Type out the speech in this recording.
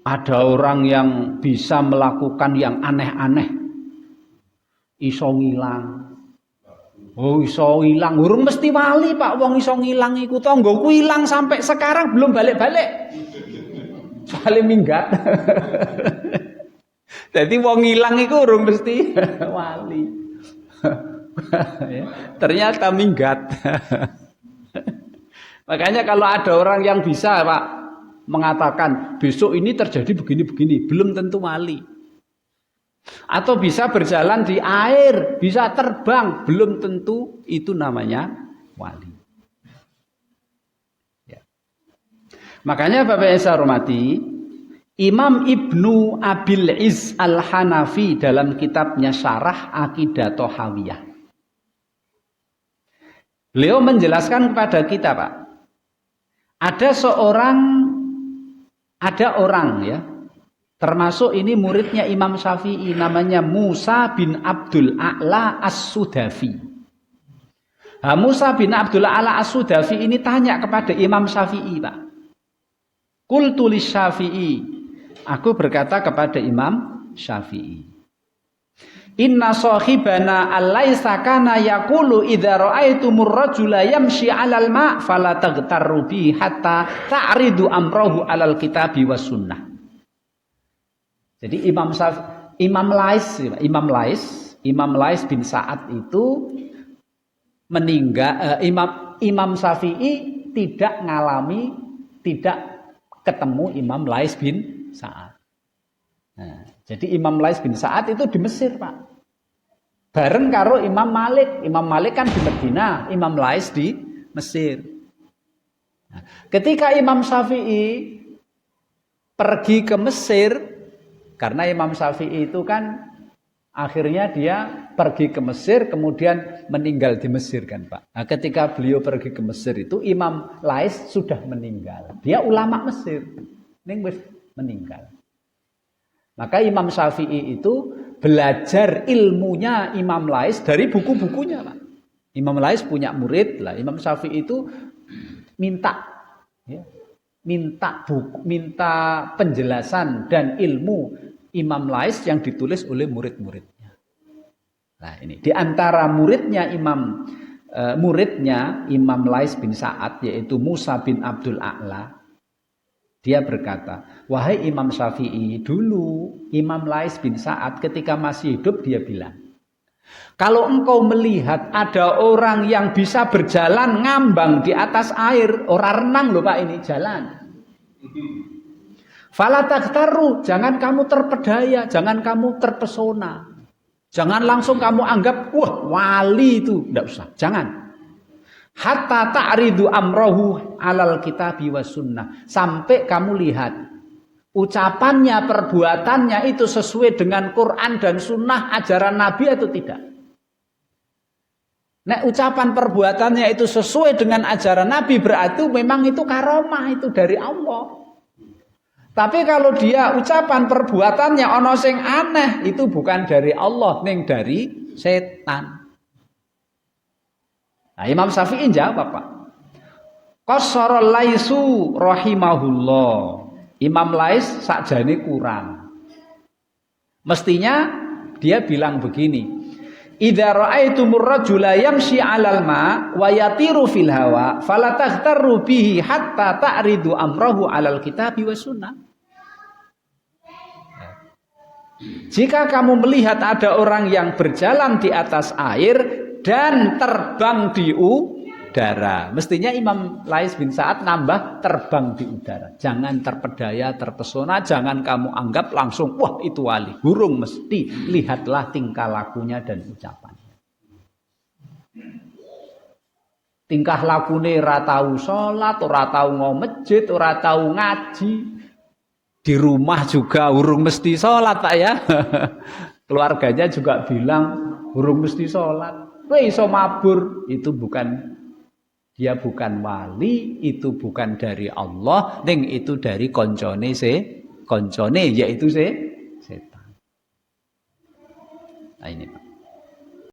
Ada orang yang bisa melakukan yang aneh-aneh. Iso ngilang. Oh iso ilang, urung mesti wali Pak, wong iso ngilang iku tanggoku ilang sampai sekarang belum balik-balik. Soale minggat. Jadi wong ilang iku urung mesti wali. Ternyata minggat. Makanya kalau ada orang yang bisa Pak mengatakan besok ini terjadi begini-begini, belum tentu wali. Atau bisa berjalan di air, bisa terbang, belum tentu itu namanya wali. Ya. Makanya Bapak yang saya hormati, Imam Ibnu Abil Iz Al-Hanafi dalam kitabnya Syarah Aqidah Thahawiyah, beliau menjelaskan kepada kita Pak, ada orang ya, termasuk ini muridnya Imam Syafi'i, namanya Musa bin Abdul A'la As-Sudafi. Nah, Musa bin Abdul A'la As-Sudafi ini tanya kepada Imam Syafi'i Pak. Qultu lis Syafi'i, aku berkata kepada Imam Syafi'i, inna sahibana alaysa kana yaqulu idza ra'aitumur rajula yamshi 'alal ma' fala taghtarru bi hatta ta'ridu amrahu 'alal kitabi was sunnah. Jadi Imam Lais bin Sa'ad itu meninggal. Imam Syafi'i tidak ketemu Imam Lais bin Sa'ad. Nah, jadi Imam Lais bin Sa'ad itu di Mesir Pak, bareng karo Imam Malik. Imam Malik kan di Medina, Imam Lais di Mesir. Nah, ketika Imam Syafi'i pergi ke Mesir, karena Imam Syafi'i itu kan akhirnya dia pergi ke Mesir, kemudian meninggal di Mesir kan Pak. Nah, ketika beliau pergi ke Mesir itu Imam Lais sudah meninggal. Dia ulama Mesir, meninggal. Maka Imam Syafi'i itu belajar ilmunya Imam Lais dari buku-bukunya Pak. Imam Lais punya murid lah. Imam Syafi'i itu minta penjelasan dan ilmu Imam Lais yang ditulis oleh murid-muridnya. Nah ini di antara muridnya Imam Lais bin Sa'ad, yaitu Musa bin Abdul A'la. Dia berkata, wahai Imam Syafi'i, dulu Imam Lais bin Sa'ad ketika masih hidup dia bilang, kalau engkau melihat ada orang yang bisa berjalan ngambang di atas air, orang renang loh Pak ini, jalan. Fala taghtarru, jangan kamu terpedaya, jangan kamu terpesona. Jangan langsung kamu anggap, wah wali itu, enggak usah, jangan. Hatta ta'ridu amrahu 'alal kitabi was sunnah, sampai kamu lihat ucapannya, perbuatannya itu sesuai dengan Quran dan sunnah ajaran Nabi atau tidak. Nah, ucapan perbuatannya itu sesuai dengan ajaran Nabi, berarti memang itu karomah, itu dari Allah. Tapi kalau dia ucapan perbuatannya ono sing aneh, itu bukan dari Allah, ning dari setan. Nah, Imam Syafi'i jawab Pak, qassara Laisu rahimahullah. Imam Lais sakjane kurang. Mestinya dia bilang begini, idza ra'aitumur rajula yamshi 'alal ma wa yatiru fil hawa fala taghtarru bihi hatta ta'ridu amrahu 'alal kitabi was sunnah. Jika kamu melihat ada orang yang berjalan di atas air dan terbang di udara, mestinya Imam Lais bin Sa'ad nambah terbang di udara. Jangan terpedaya, terpesona, jangan kamu anggap langsung wah itu wali. Burung, mesti lihatlah tingkah lakunya dan ucapannya. Tingkah lakune ora tau salat, ora tau ngomong masjid, ora tau ngaji. Di rumah juga urung mesti salat Pak ya. Keluarganya juga bilang urung mesti salat. Kowe iso mabur, itu dia bukan wali, itu bukan dari Allah, ning itu dari koncone yaitu setan. Nah ini Pak.